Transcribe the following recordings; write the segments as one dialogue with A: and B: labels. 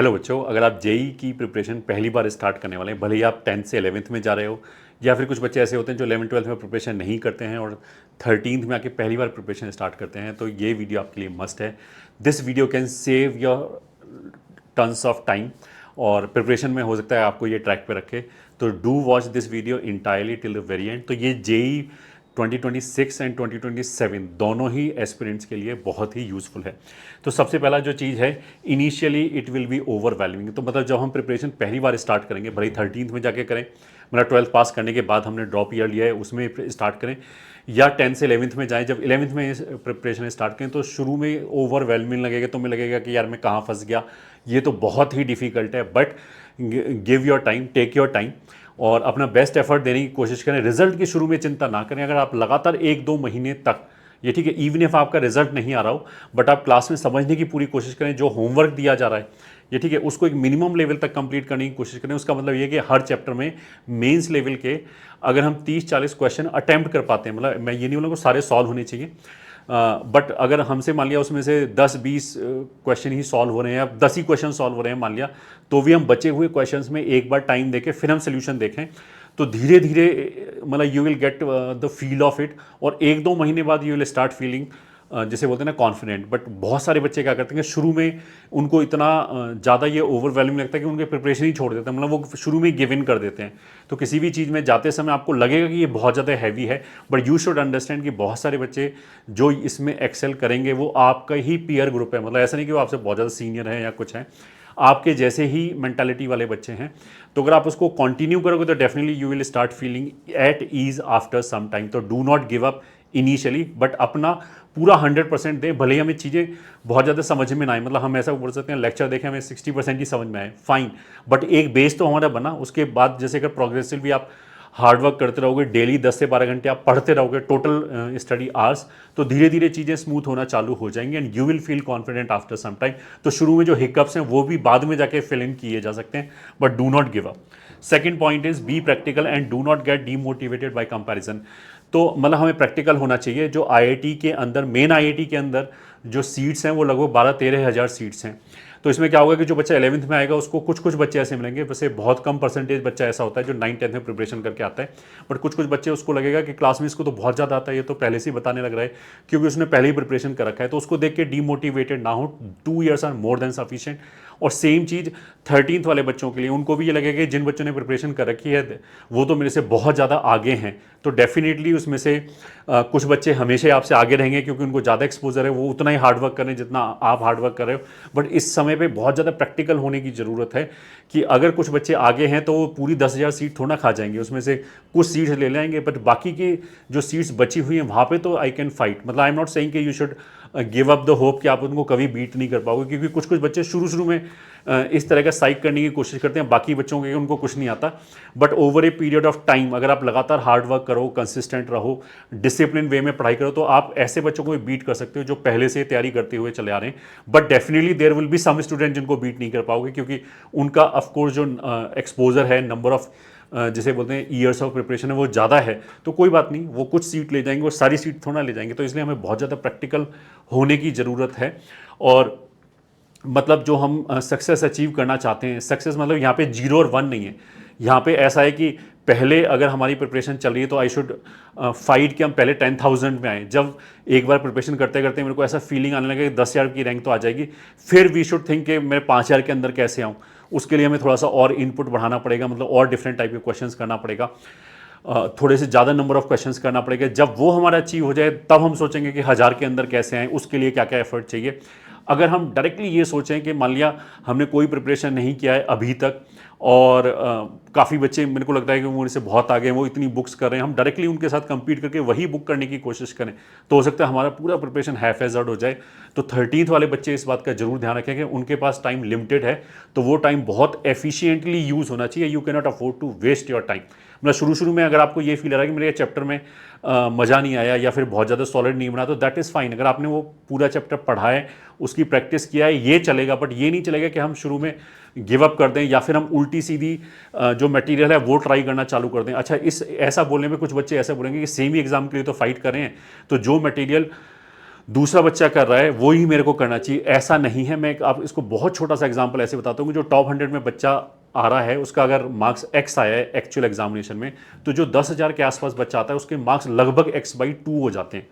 A: Hello बच्चों, अगर आप जेई की प्रिपरेशन पहली बार स्टार्ट करने वाले हैं, भले ही आप 10th से 11th में जा रहे हो या फिर कुछ बच्चे ऐसे होते हैं जो 11th 12th में प्रिपरेशन नहीं करते हैं और 13th में आके पहली बार प्रिपरेशन स्टार्ट करते हैं, तो ये वीडियो आपके लिए मस्ट है। This video can save your tons of time और प्रिपरेशन में हो सकता है आपको ये ट्रैक पे रखे। तो do watch this video entirely till the very and. तो ये जेई 2026 एंड 2027 दोनों ही एस्पिरेंट्स के लिए बहुत ही यूज़फुल है। तो सबसे पहला जो चीज़ है, initially it will be overwhelming. तो मतलब जब हम प्रिपरेशन पहली बार स्टार्ट करेंगे, भले ही 13th में जाके करें, मतलब 12th पास करने के बाद हमने ड्रॉप ईयर लिया है उसमें स्टार्ट करें, या 10th से 11th में जाएं, जब 11th में प्रिपरेशन स्टार्ट करें तो शुरू में ओवरवेलमिंग लगेगा, तो हमें लगेगा कि यार मैं कहाँ फंस गया, ये तो बहुत ही डिफिकल्ट है। But give your time, take your time और अपना बेस्ट एफर्ट देने की कोशिश करें। रिजल्ट की शुरू में चिंता ना करें। अगर आप लगातार 1-2 महीने तक, ये ठीक है, इवन इफ आपका रिजल्ट नहीं आ रहा हो, बट आप क्लास में समझने की पूरी कोशिश करें, जो होमवर्क दिया जा रहा है, ये ठीक है, उसको एक मिनिमम लेवल तक कंप्लीट करने की कोशिश करें। उसका मतलब ये कि हर चैप्टर में मेंस लेवल के अगर हम 30-40 क्वेश्चन अटैम्प्ट कर पाते हैं, मतलब मैं ये नहीं बोलूँगा सारे सॉल्व होने चाहिए, बट अगर हमसे मान लिया उसमें से 10-20 क्वेश्चन ही सॉल्व हो रहे हैं या 10 ही क्वेश्चन सॉल्व हो रहे हैं मान लिया, तो भी हम बचे हुए क्वेश्चंस में एक बार टाइम देके फिर हम सोल्यूशन देखें, तो धीरे धीरे मतलब you will get the feel of it. और 1-2 महीने बाद यू विल स्टार्ट फीलिंग जैसे बोलते हैं ना कॉन्फिडेंट। बट बहुत सारे बच्चे क्या करते हैं, शुरू में उनको इतना ज़्यादा ये ओवरवेलमिंग लगता है कि उनके प्रिपरेशन ही छोड़ देते हैं, मतलब वो शुरू में गिव इन कर देते हैं। तो किसी भी चीज़ में जाते समय आपको लगेगा कि ये बहुत ज़्यादा हैवी है, बट यू शुड अंडरस्टैंड कि बहुत सारे बच्चे जो इसमें एक्सेल करेंगे वो आपका ही पीयर ग्रुप है। मतलब ऐसा नहीं कि वो आपसे बहुत ज़्यादा सीनियर है या कुछ है, आपके जैसे ही मेंटालिटी वाले बच्चे हैं। तो अगर आप उसको कंटिन्यू करोगे तो definitely you will start feeling at ease after some time. तो do not give up initially, but अपना पूरा 100% दें। भले ही हमें चीज़ें बहुत ज़्यादा समझ में ना आए, मतलब हम ऐसा बोल सकते हैं लेक्चर देखें हमें 60% ही समझ में आए, फाइन, बट एक बेस तो हमारा बना। उसके बाद जैसे अगर प्रोग्रेसिवली आप हार्डवर्क करते रहोगे, डेली 10 से 12 घंटे आप पढ़ते रहोगे, टोटल स्टडी आवर्स, तो धीरे धीरे चीज़ें स्मूथ होना चालू हो जाएंगी and you will feel confident after some time. तो शुरू में जो हिकअप्स हैं वो भी बाद में जाके फिल इन किए जा सकते हैं, but do not give up. Second point is be practical and do not gate demotivated bye comparison. तो मतलब हमें प्रैक्टिकल होना चाहिए। जो आईआईटी के अंदर, मेन आईआईटी के अंदर जो सीट्स हैं वो लगभग 12-13 हज़ार सीट्स हैं। तो इसमें क्या होगा कि जो बच्चा 11th में आएगा उसको कुछ कुछ बच्चे ऐसे मिलेंगे, वैसे बहुत कम परसेंटेज बच्चा ऐसा होता है जो 9-10 में प्रिपरेशन करके आता है, बट कुछ कुछ बच्चे उसको लगेगा कि क्लास में इसको तो बहुत ज़्यादा आता है, ये तो पहले से ही बताने लग रहा है क्योंकि उसने पहले ही प्रिपरेशन कर रखा है। तो उसको देख के डीमोटिवेटेड ना हो, 2 years are more than sufficient. और सेम चीज़ 13th वाले बच्चों के लिए, उनको भी ये लगेगा कि जिन बच्चों ने प्रिपरेशन कर रखी है वो तो मेरे से बहुत ज़्यादा आगे हैं। तो डेफिनेटली उसमें से कुछ बच्चे हमेशा आपसे आगे रहेंगे क्योंकि उनको ज़्यादा एक्सपोजर है, वो उतना ही हार्डवर्क करें जितना आप हार्डवर्क कर रहे हो। बट इस समय पे बहुत ज़्यादा प्रैक्टिकल होने की ज़रूरत है कि अगर कुछ बच्चे आगे हैं तो वो पूरी 10,000 सीट थोड़ा खा जाएंगे, उसमें से कुछ सीट्स ले लेंगे, बट बाकी की जो सीट्स बची हुई हैं वहाँ पे तो आई कैन फाइट। मतलब आई एम नॉट सेइंग कि you should give up the hope कि आप उनको कभी बीट नहीं कर पाओगे, क्योंकि कुछ कुछ बच्चे शुरू में इस तरह का साइक करने की कोशिश करते हैं, बाकी बच्चों के उनको कुछ नहीं आता। But over a period of time अगर आप लगातार हार्ड वर्क करो, कंसिस्टेंट रहो, डिसिप्लिन वे में पढ़ाई करो, तो आप ऐसे बच्चों को भी बीट कर सकते हो जो पहले से तैयारी करते हुए चले आ रहे हैं। But definitely there will be some student जिनको बीट नहीं कर पाओगे, क्योंकि उनका ऑफकोर्स जो एक्सपोजर है, नंबर ऑफ जिसे बोलते हैं ईयर्स ऑफ प्रिपरेशन है, वो ज़्यादा है। तो कोई बात नहीं, वो कुछ सीट ले जाएंगे, वो सारी सीट थोड़ा ले जाएंगे। तो इसलिए हमें बहुत ज़्यादा प्रैक्टिकल होने की ज़रूरत है। और मतलब जो हम सक्सेस अचीव करना चाहते हैं, सक्सेस मतलब यहाँ पे 0 और 1 नहीं है। यहाँ पे ऐसा है कि पहले अगर हमारी प्रिपरेशन चल रही है तो आई शुड फाइट कि हम पहले 10,000 में आए। जब एक बार प्रिपरेशन करते करते मेरे को ऐसा फीलिंग आने लगा कि 10,000 की रैंक तो आ जाएगी, फिर वी शुड थिंक कि मैं 5,000 के अंदर कैसे आऊँ। उसके लिए हमें थोड़ा सा और इनपुट बढ़ाना पड़ेगा, मतलब और डिफरेंट टाइप के क्वेश्चंस करना पड़ेगा, थोड़े से ज़्यादा नंबर ऑफ क्वेश्चंस करना पड़ेगा। जब वो हमारा अचीव हो जाए तब हम सोचेंगे कि 1,000 के अंदर कैसे आए, उसके लिए क्या क्या एफर्ट चाहिए। अगर हम डायरेक्टली ये सोचें कि मान लिया हमने कोई प्रिपरेशन नहीं किया है अभी तक और काफ़ी बच्चे मेरे को लगता है कि वो मुझसे बहुत आगे हैं, वो इतनी बुक्स कर रहे हैं, हम डायरेक्टली उनके साथ कंपीट करके वही बुक करने की कोशिश करें, तो हो सकता है हमारा पूरा प्रिपरेशन हैफ एजर्ड हो जाए। तो 13th वाले बच्चे इस बात का जरूर ध्यान रखें कि उनके पास टाइम लिमिटेड है, तो वो टाइम बहुत एफिशिएंटली यूज़ होना चाहिए। You can not afford to waste your time. मतलब शुरू में अगर आपको ये फील आ रहा है कि मेरे चैप्टर में मज़ा नहीं आया या फिर बहुत ज़्यादा सॉलिड नहीं बना, तो दैट इज़ फाइन। अगर आपने वो पूरा चैप्टर पढ़ा है, उसकी प्रैक्टिस किया है, ये चलेगा। बट ये नहीं चलेगा कि हम शुरू में गिव अप कर दें या फिर हम उल्टी सीधी जो मटेरियल है वो ट्राई करना चालू कर दें। अच्छा, इस ऐसा बोलने में कुछ बच्चे ऐसा बोलेंगे कि सेम ही एग्जाम के लिए तो फाइट कर रहे हैं, तो जो मटेरियल दूसरा बच्चा कर रहा है वो ही मेरे को करना चाहिए, ऐसा नहीं है। मैं आप इसको बहुत छोटा सा एग्जांपल ऐसे बताता हूँ कि जो टॉप 100 में बच्चा आ रहा है उसका अगर मार्क्स एक्स आया है एक्चुअल एग्जामिनेशन में, तो जो 10,000 के आसपास बच्चा आता है उसके मार्क्स लगभग x/2 हो जाते हैं,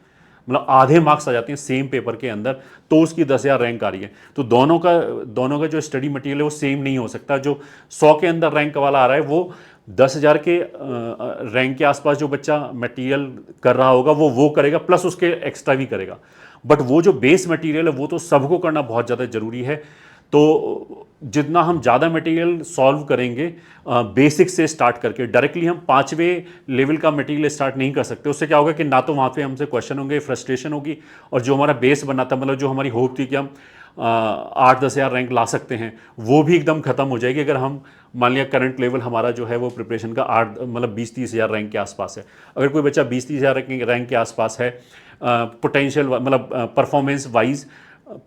A: मतलब आधे मार्क्स आ जाते हैं सेम पेपर के अंदर, तो उसकी 10,000 रैंक आ रही है। तो दोनों का जो स्टडी मटेरियल है वो सेम नहीं हो सकता। जो 100 के अंदर रैंक वाला आ रहा है वो 10,000 के रैंक के आसपास जो बच्चा मटेरियल कर रहा होगा वो करेगा, प्लस उसके एक्स्ट्रा भी करेगा। बट वो जो बेस मटेरियल है वो तो सबको करना बहुत ज़्यादा ज़रूरी है। तो जितना हम ज़्यादा मटेरियल सॉल्व करेंगे बेसिक से स्टार्ट करके, डायरेक्टली हम 5वें लेवल का मटेरियल स्टार्ट नहीं कर सकते। उससे क्या होगा कि ना तो वहाँ पे हमसे क्वेश्चन होंगे, फ्रस्ट्रेशन होगी, और जो हमारा बेस बना था, मतलब जो हमारी होप थी कि हम 8-10 हज़ार रैंक ला सकते हैं, वो भी एकदम ख़त्म हो जाएगी। अगर हम मान लिया करंट लेवल हमारा जो है वो प्रिपरेशन का 20-30 हज़ार रैंक के आसपास है, अगर कोई बच्चा 20-30 हज़ार रैंक के आसपास है पोटेंशियल मतलब परफॉर्मेंस वाइज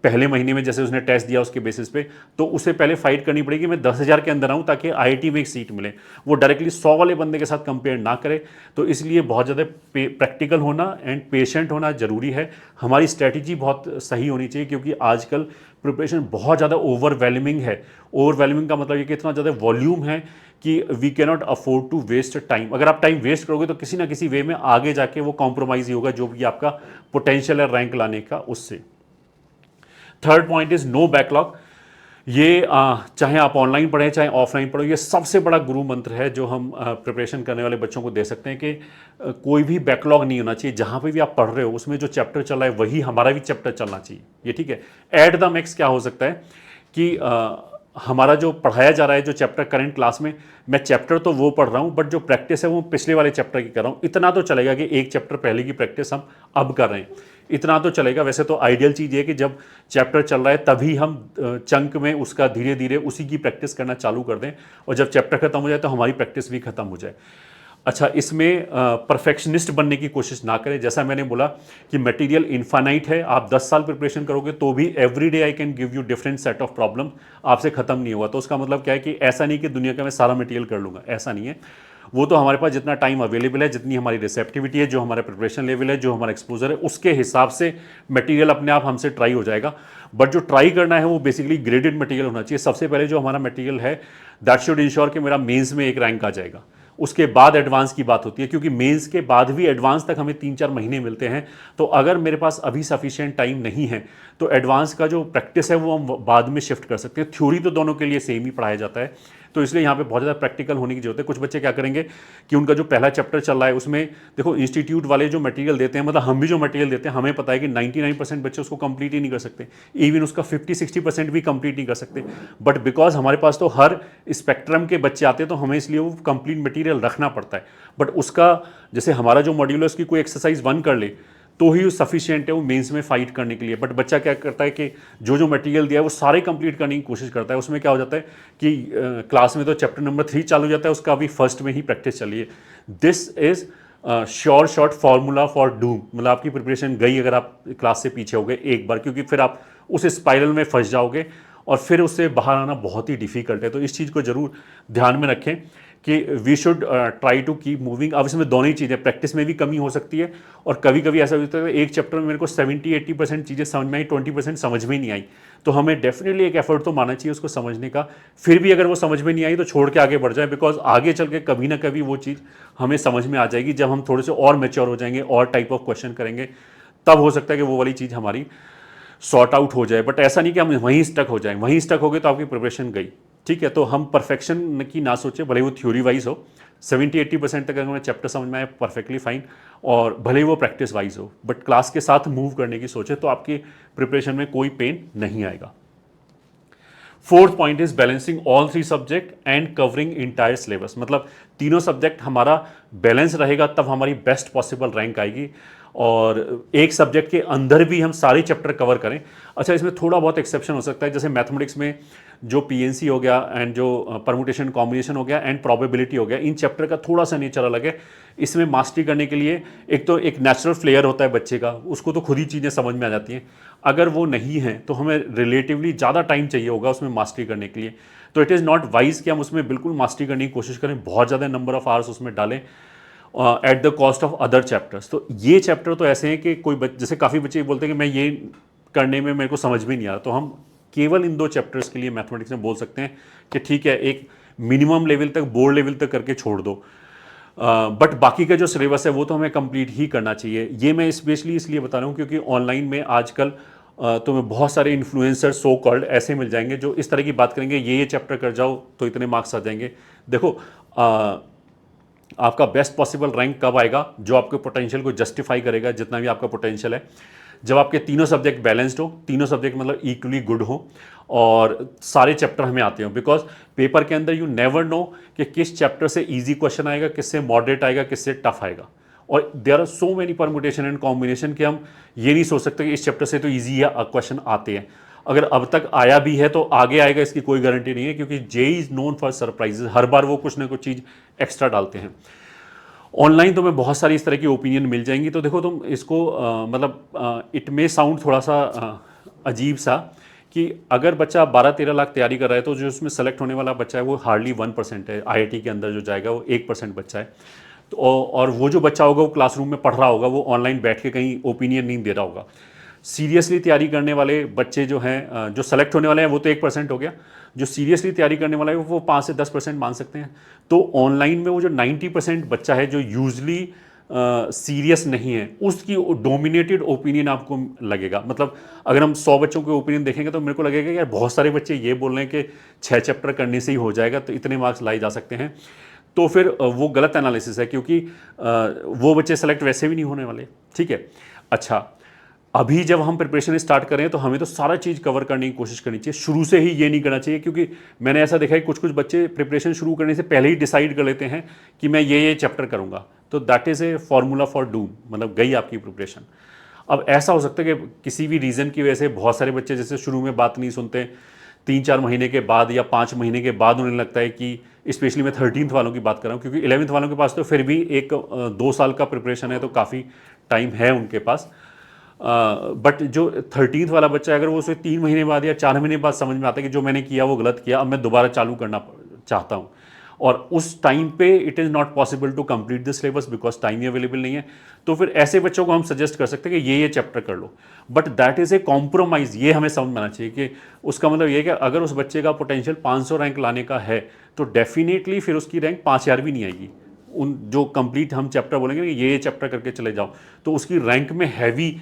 A: पहले महीने में जैसे उसने टेस्ट दिया उसके बेसिस पे, तो उसे पहले फाइट करनी पड़ेगी मैं 10,000 के अंदर आऊँ ताकि आईआईटी में एक सीट मिले। वो डायरेक्टली 100 वाले बंदे के साथ कंपेयर ना करे। तो इसलिए बहुत ज़्यादा प्रैक्टिकल होना एंड पेशेंट होना ज़रूरी है। हमारी स्ट्रैटेजी बहुत सही होनी चाहिए, क्योंकि आजकल प्रिपरेशन बहुत ज़्यादा ओवरवेलमिंग है। ओवरवेलमिंग का मतलब ये कि इतना ज़्यादा वॉल्यूम है कि we can not afford to waste time. अगर आप टाइम वेस्ट करोगे तो किसी ना किसी वे में आगे जाके वो कॉम्प्रोमाइज़ ही होगा, जो भी आपका पोटेंशियल है रैंक लाने का उससे। Third point is no backlog. ये चाहे आप ऑनलाइन पढ़ें चाहे ऑफलाइन पढ़ो, ये सबसे बड़ा गुरु मंत्र है जो हम प्रिपरेशन करने वाले बच्चों को दे सकते हैं कि कोई भी बैकलॉग नहीं होना चाहिए। जहाँ पे भी आप पढ़ रहे हो उसमें जो चैप्टर चल रहा है वही हमारा भी चैप्टर चलना चाहिए। ये ठीक है। एट द मैक्स क्या हो सकता है कि हमारा जो पढ़ाया जा रहा है, जो चैप्टर करंट क्लास में, मैं चैप्टर तो वो पढ़ रहा हूँ बट जो प्रैक्टिस है वो पिछले वाले चैप्टर की कर रहा हूँ। इतना तो चलेगा कि एक चैप्टर पहले की प्रैक्टिस हम अब कर रहे हैं, इतना तो चलेगा। वैसे तो आइडियल चीज़ ये कि जब चैप्टर चल रहा है तभी हम चंक में उसका धीरे धीरे उसी की प्रैक्टिस करना चालू कर दें, और जब चैप्टर खत्म हो जाए तो हमारी प्रैक्टिस भी खत्म हो जाए। अच्छा, इसमें परफेक्शनिस्ट बनने की कोशिश ना करें। जैसा मैंने बोला कि मटेरियल इनफाइनाइट है, आप 10 साल प्रिपरेशन करोगे तो भी every day I can give you different set of problem, आपसे ख़त्म नहीं हुआ। तो उसका मतलब क्या है कि ऐसा नहीं कि दुनिया का मैं सारा मटेरियल कर लूँगा, ऐसा नहीं है। वो तो हमारे पास जितना टाइम अवेलेबल है, जितनी हमारी रिसेप्टिविटी है, जो हमारा प्रिपरेशन लेवल है, जो हमारा एक्सपोजर है, उसके हिसाब से मटेरियल अपने आप हमसे ट्राई हो जाएगा। बट जो ट्राई करना है वो बेसिकली ग्रेडेड मटेरियल होना चाहिए। सबसे पहले जो हमारा मटेरियल है दैट शुड इंश्योर कि मेरा मेंस में एक रैंक आ जाएगा, उसके बाद एडवांस की बात होती है, क्योंकि मेंस के बाद भी एडवांस तक हमें 3-4 महीने मिलते हैं। तो अगर मेरे पास अभी सफिशिएंट टाइम नहीं है तो एडवांस का जो प्रैक्टिस है वो हम बाद में शिफ्ट कर सकते हैं। थ्योरी तो दोनों के लिए सेम ही पढ़ाया जाता है, तो इसलिए यहाँ पे बहुत ज़्यादा प्रैक्टिकल होने की जरूरत है। कुछ बच्चे क्या करेंगे कि उनका जो पहला चैप्टर चल रहा है उसमें, देखो इंस्टीट्यूट वाले जो मटेरियल देते हैं, मतलब हम भी जो मटेरियल देते हैं, हमें पता है कि 99% बच्चे उसको कंप्लीट ही नहीं कर सकते, इवन उसका 50-60% भी कंप्लीट नहीं कर सकते। बट बिकॉज हमारे पास तो हर स्पेक्ट्रम के बच्चे आते हैं तो हमें इसलिए वो कंप्लीट मटेरियल रखना पड़ता है। बट उसका जैसे हमारा जो मॉड्यूल है उसकी कोई एक्सरसाइज 1 कर ले तो ही सफिशिएंट है वो मेंस में फाइट करने के लिए। बट बच्चा क्या करता है कि जो मटेरियल दिया है वो सारे कंप्लीट करने की कोशिश करता है। उसमें क्या हो जाता है कि क्लास में तो चैप्टर नंबर 3 चालू हो जाता है, उसका अभी फर्स्ट में ही प्रैक्टिस चली है। This is sure short formula for doom, मतलब आपकी प्रिपरेशन गई अगर आप क्लास से पीछे हो गए एक बार, क्योंकि फिर आप उस स्पाइरल में फंस जाओगे और फिर उससे बाहर आना बहुत ही डिफिकल्ट है। तो इस चीज़ को जरूर ध्यान में रखें कि we should try to keep moving. अब इसमें दोनों ही चीज़ें, प्रैक्टिस में भी कमी हो सकती है और कभी कभी ऐसा होता है एक चैप्टर में मेरे को 70-80% चीज़ें समझ में आई, 20% समझ में नहीं आई। तो हमें डेफिनेटली एक एफर्ट तो मानना चाहिए उसको समझने का। फिर भी अगर वो समझ में नहीं आई तो छोड़ के आगे बढ़ जाए, बिकॉज आगे चल के कभी ना कभी वो चीज़ हमें समझ में आ जाएगी। जब हम थोड़े से और मैच्योर हो जाएंगे और टाइप ऑफ क्वेश्चन करेंगे तब हो सकता है कि वो वाली चीज़ हमारी सॉर्ट आउट हो जाए। बट ऐसा नहीं कि हम वहीं स्टक हो जाएं, वहीं स्टक हो गए तो आपकी प्रिपरेशन गई। ठीक है, तो हम परफेक्शन की ना सोचें, भले वो थ्योरी वाइज हो। 70-80% तक अगर हमें चैप्टर समझ में आए परफेक्टली फाइन, और भले ही वो प्रैक्टिस वाइज हो, बट क्लास के साथ मूव करने की सोचे तो आपकी प्रिपरेशन में कोई पेन नहीं आएगा। Fourth point is balancing all 3 subject and covering entire syllabus. मतलब तीनों सब्जेक्ट हमारा बैलेंस रहेगा तब हमारी बेस्ट पॉसिबल रैंक आएगी, और एक सब्जेक्ट के अंदर भी हम सारे चैप्टर कवर करें। अच्छा, इसमें थोड़ा बहुत एक्सेप्शन हो सकता है, जैसे मैथमेटिक्स में जो पीएनसी हो गया एंड जो परमुटेशन कॉम्बिनेशन हो गया एंड प्रोबेबिलिटी हो गया, इन चैप्टर का थोड़ा सा नेचर अलग है। इसमें मास्टरी करने के लिए एक तो एक नेचुरल फ्लेयर होता है बच्चे का, उसको तो खुद ही चीज़ें समझ में आ जाती हैं। अगर वो नहीं है तो हमें रिलेटिवली ज़्यादा टाइम चाहिए होगा उसमें मास्टरी करने के लिए। तो इट इज़ नॉट वाइज कि हम उसमें बिल्कुल मास्टरी करने की कोशिश करें, बहुत ज़्यादा नंबर ऑफ आवर्स उसमें डालें। At the cost of other chapters. तो ये चैप्टर तो ऐसे हैं कि जैसे काफ़ी बच्चे बोलते हैं कि मैं ये करने में मेरे को समझ में नहीं आ रहा, तो हम केवल इन 2 चैप्टर्स के लिए मैथमेटिक्स में बोल सकते हैं कि ठीक है, एक मिनिमम लेवल तक, बोर्ड लेवल तक करके छोड़ दो, बट बाकी का जो सिलेबस है वो तो हमें कंप्लीट ही करना चाहिए। ये मैं स्पेशली इसलिए बता रहा हूँ क्योंकि ऑनलाइन में आजकल तुम्हें बहुत सारे इन्फ्लुएंसर सो कॉल्ड ऐसे मिल जाएंगे जो इस तरह की बात करेंगे, ये चैप्टर कर जाओ तो इतने मार्क्स आ जाएंगे। देखो, आपका बेस्ट पॉसिबल रैंक कब आएगा? जो आपके पोटेंशियल को जस्टिफाई करेगा, जितना भी आपका पोटेंशियल है। जब आपके तीनों सब्जेक्ट बैलेंस्ड हो, तीनों सब्जेक्ट मतलब इक्वली गुड हो और सारे चैप्टर हमें आते हो, बिकॉज पेपर के अंदर यू नेवर नो कि किस चैप्टर से इजी क्वेश्चन आएगा, किससे मॉडरेट आएगा, किससे टफ आएगा। और there are so many permutation and combination कि हम ये नहीं सोच सकते कि इस चैप्टर से तो ईजी क्वेश्चन आते हैं। अगर अब तक आया भी है तो आगे आएगा इसकी कोई गारंटी नहीं है, क्योंकि JEE is known for surprises. हर बार वो कुछ ना कुछ चीज़ एक्स्ट्रा डालते हैं। ऑनलाइन तुम्हें बहुत सारी इस तरह की ओपिनियन मिल जाएंगी। तो देखो, तुम इसको इट मे साउंड थोड़ा सा अजीब सा कि अगर बच्चा 12-13 लाख तैयारी कर रहा है तो जो उसमें सेलेक्ट होने वाला बच्चा है वो हार्डली 1% है। आईआईटी के अंदर जो जाएगा वो 1% बच्चा है। तो और वो जो बच्चा होगा वो क्लासरूम में पढ़ रहा होगा, वो ऑनलाइन बैठ के कहीं ओपिनियन नहीं दे रहा होगा। सीरियसली तैयारी करने वाले बच्चे जो हैं, जो सेलेक्ट होने वाले हैं, वो तो 1% हो गया। जो सीरियसली तैयारी करने वाला है वो 5 से 10% मान सकते हैं। तो ऑनलाइन में वो जो 90% बच्चा है जो यूजली सीरियस नहीं है, उसकी डोमिनेटेड ओपिनियन आपको लगेगा। मतलब अगर हम 100 बच्चों के ओपिनियन देखेंगे तो मेरे को लगेगा कि यार बहुत सारे बच्चे ये बोल रहे हैं कि 6 चैप्टर करने से ही हो जाएगा, तो इतने मार्क्स लाए जा सकते हैं। तो फिर वो गलत एनालिसिस है, क्योंकि वो बच्चे सेलेक्ट वैसे भी नहीं होने वाले। ठीक है, अच्छा, अभी जब हम प्रिपरेशन स्टार्ट करें तो हमें तो सारा चीज़ कवर करने की कोशिश करनी चाहिए। शुरू से ही ये नहीं करना चाहिए, क्योंकि मैंने ऐसा देखा है कुछ कुछ बच्चे प्रिपरेशन शुरू करने से पहले ही डिसाइड कर लेते हैं कि मैं ये चैप्टर करूँगा। तो that is a formula for doom, मतलब गई आपकी प्रिपरेशन। अब ऐसा हो सकता है कि किसी भी रीज़न की वजह से बहुत सारे बच्चे जैसे शुरू में बात नहीं सुनते, 3-4 महीने के बाद या 5 महीने के बाद उन्हें लगता है कि, स्पेशली मैं 13th वालों की बात कर रहा हूँ, क्योंकि 11th वालों के पास तो फिर भी 2 साल का प्रिपरेशन है, तो काफ़ी टाइम है उनके पास। बट जो 13th वाला बच्चा है, अगर वो उसे 3 महीने बाद या 4 महीने बाद समझ में आता है कि जो मैंने किया वो गलत किया, अब मैं दोबारा चालू करना चाहता हूँ, और उस टाइम पे it is not possible to complete the syllabus because time ही अवेलेबल नहीं है, तो फिर ऐसे बच्चों को हम सजेस्ट कर सकते हैं कि ये चैप्टर कर लो। But that is a compromise, ये हमें समझ में आना चाहिए कि उसका मतलब ये है कि अगर उस बच्चे का पोटेंशियल 500 रैंक लाने का है तो डेफिनेटली फिर उसकी रैंक 5000 भी नहीं आएगी। उन जो कंप्लीट हम चैप्टर बोलेंगे कि ये चैप्टर करके चले जाओ, तो उसकी रैंक में हैवी,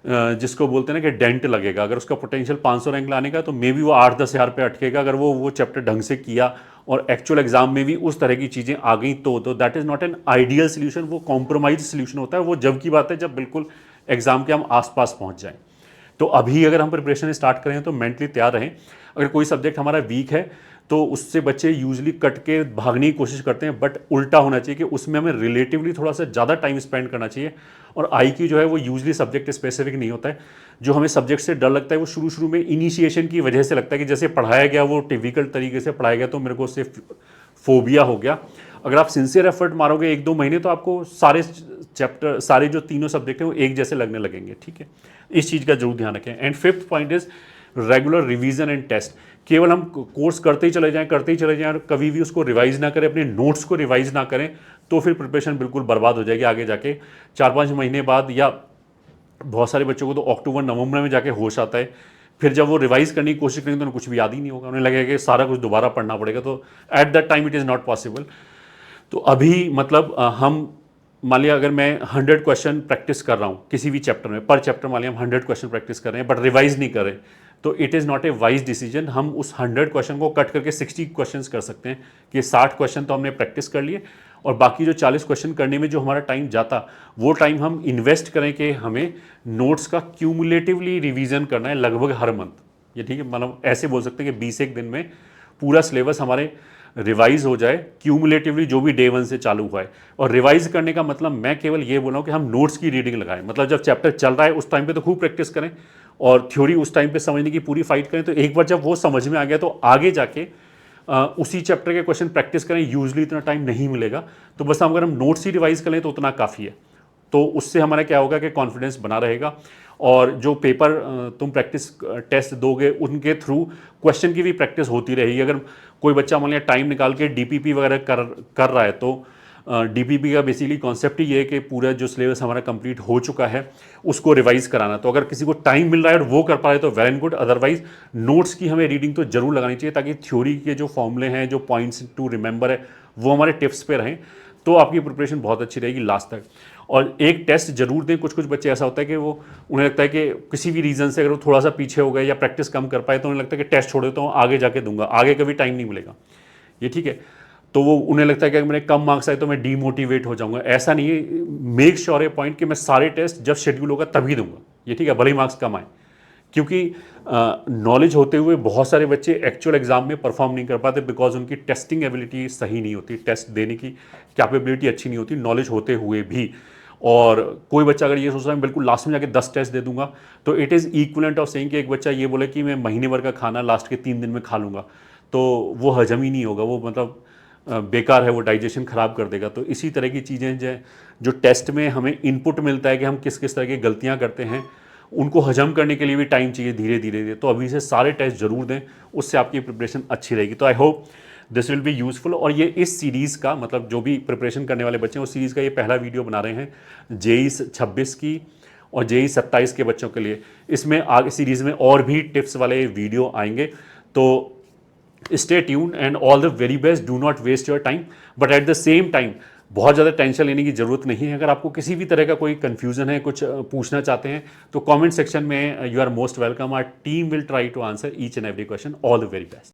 A: जिसको बोलते हैं ना कि डेंट लगेगा। अगर उसका पोटेंशियल 500 रैंक लाने का तो मे बी वो 8-10 हज़ार पे अटकेगा, अगर वो चैप्टर ढंग से किया और एक्चुअल एग्जाम में भी उस तरह की चीज़ें आ गई तो that is not an ideal solution. वो कॉम्प्रोमाइज सोल्यूशन होता है, वो जब की बात है जब बिल्कुल एग्जाम के हम आसपास पहुंच जाएं। तो अभी अगर हम प्रिपरेशन स्टार्ट करें तो मेंटली तैयार रहें। अगर कोई सब्जेक्ट हमारा वीक है तो उससे बच्चे यूजली कट के भागने की कोशिश करते हैं, बट उल्टा होना चाहिए कि उसमें हमें रिलेटिवली थोड़ा सा ज़्यादा टाइम स्पेंड करना चाहिए। और IQ जो है वो यूजली सब्जेक्ट स्पेसिफिक नहीं होता है। जो हमें सब्जेक्ट से डर लगता है वो शुरू शुरू में इनिशिएशन की वजह से लगता है कि जैसे पढ़ाया गया वो टिपिकल तरीके से पढ़ाया गया तो मेरे को उससे फोबिया हो गया। अगर आप सिंसियर एफर्ट मारोगे 1-2 महीने तो आपको सारे चैप्टर, सारे जो तीनों सब्जेक्ट हैं वो एक जैसे लगने लगेंगे। ठीक है, इस चीज़ का जरूर ध्यान रखें। And 5th point is regular revision and test. केवल हम कोर्स करते ही चले जाएं और कभी भी उसको रिवाइज ना करें, अपने नोट्स को रिवाइज ना करें, तो फिर प्रिपरेशन बिल्कुल बर्बाद हो जाएगी आगे जाके। 4-5 महीने बाद, या बहुत सारे बच्चों को तो अक्टूबर-नवंबर में जाके होश आता है, फिर जब वो रिवाइज करने की कोशिश करेंगे तो उन्हें कुछ भी याद ही नहीं होगा, उन्हें लगेगा कि सारा कुछ दोबारा पढ़ना पड़ेगा। तो at that time it is not possible. तो अभी मतलब हम, मान लिया अगर मैं 100 क्वेश्चन प्रैक्टिस कर रहा हूँ किसी भी चैप्टर में, पर चैप्टर मान लिया हम 100 क्वेश्चन प्रैक्टिस कर रहे हैं बट रिवाइज नहीं कर रहे, तो it is not a wise decision. हम उस 100 क्वेश्चन को कट करके 60 क्वेश्चन कर सकते हैं कि 60 क्वेश्चन तो हमने प्रैक्टिस कर लिए, और बाकी जो 40 क्वेश्चन करने में जो हमारा टाइम जाता, वो टाइम हम इन्वेस्ट करें कि हमें नोट्स का क्यूमुलेटिवली रिवीजन करना है लगभग हर मंथ। ये ठीक है, मतलब ऐसे बोल सकते हैं कि 20 एक दिन में पूरा सिलेबस हमारे रिवाइज हो जाए क्यूमुलेटिवली, जो भी डे 1 से चालू हुआ है। और रिवाइज करने का मतलब मैं केवल ये बोल रहा हूँ कि हम नोट्स की रीडिंग लगाएं, मतलब जब चैप्टर चल रहा है उस टाइम पे तो खूब प्रैक्टिस करें और थ्योरी उस टाइम पे समझने की पूरी फाइट करें। तो एक बार जब वो समझ में आ गया तो आगे जाके उसी चैप्टर के क्वेश्चन प्रैक्टिस करें। यूजली इतना टाइम नहीं मिलेगा, तो बस अगर हम नोट्स ही रिवाइज करें तो उतना काफ़ी है। तो उससे हमारा क्या होगा कि कॉन्फिडेंस बना रहेगा, और जो पेपर तुम प्रैक्टिस टेस्ट दोगे उनके थ्रू क्वेश्चन की भी प्रैक्टिस होती रहेगी। अगर कोई बच्चा मान लिया टाइम निकाल के DPP वगैरह कर रहा है तो डीपीपी का बेसिकली कॉन्सेप्ट ही ये है कि पूरा जो सिलेबस हमारा कंप्लीट हो चुका है उसको रिवाइज कराना। तो अगर किसी को टाइम मिल रहा है और वो कर पा रहे तो well and good, otherwise notes की हमें रीडिंग तो जरूर लगानी चाहिए ताकि थ्योरी के जो फॉर्मूले हैं, जो पॉइंट्स टू रिमेंबर है, वो हमारे टिप्स पे रहें, तो आपकी प्रिपरेशन बहुत अच्छी रहेगी लास्ट तक। और एक टेस्ट जरूर दें। कुछ कुछ बच्चे ऐसा होता है कि वो उन्हें लगता है कि किसी भी रीज़न से अगर वो थोड़ा सा पीछे हो गए या प्रैक्टिस कम कर पाए तो उन्हें लगता है कि टेस्ट छोड़ देता हूँ, आगे जाके दूंगा, आगे कभी टाइम नहीं मिलेगा, ये ठीक है। तो वो उन्हें लगता है कि अगर मेरे कम मार्क्स आए तो मैं डीमोटिवेट हो जाऊंगा। ऐसा नहीं है, मेक श्योर ए पॉइंट कि मैं सारे टेस्ट जब शेड्यूल होगा तभी दूंगा, ये ठीक है, भले ही मार्क्स कम आए। क्योंकि नॉलेज होते हुए बहुत सारे बच्चे एक्चुअल एग्जाम में परफॉर्म नहीं कर पाते बिकॉज उनकी टेस्टिंग एबिलिटी सही नहीं होती, टेस्ट देने की कैपेबिलिटी अच्छी नहीं होती नॉलेज होते हुए भी। और कोई बच्चा अगर ये सोचता है बिल्कुल लास्ट में जाके 10 टेस्ट दे दूंगा, तो it is equivalent of saying कि एक बच्चा ये बोले कि मैं महीने भर का खाना लास्ट के 3 दिन में खा लूँगा, तो वो हजम ही नहीं होगा, वो मतलब बेकार है, वो डाइजेशन ख़राब कर देगा। तो इसी तरह की चीज़ें जो टेस्ट में हमें इनपुट मिलता है कि हम किस किस तरह की गलतियाँ करते हैं, उनको हजम करने के लिए भी टाइम चाहिए धीरे धीरे। तो अभी से सारे टेस्ट जरूर दें, उससे आपकी प्रिपरेशन अच्छी रहेगी। तो I hope this will be useful. और ये इस सीरीज़ का मतलब जो भी प्रिपरेशन करने वाले बच्चे हैं उस सीरीज़ का ये पहला वीडियो बना रहे हैं जेई 26 की और जेई 27 के बच्चों के लिए। इसमें आगे सीरीज़ में और भी टिप्स वाले वीडियो आएंगे। तो stay tune and all the very best. Do not waste your time, but at the same time बहुत ज़्यादा टेंशन लेने की ज़रूरत नहीं है। अगर आपको किसी भी तरह का कोई कन्फ्यूज़न है, कुछ पूछना चाहते हैं, तो कमेंट सेक्शन में you are most welcome. Our team will try to answer each and every question. All the very best.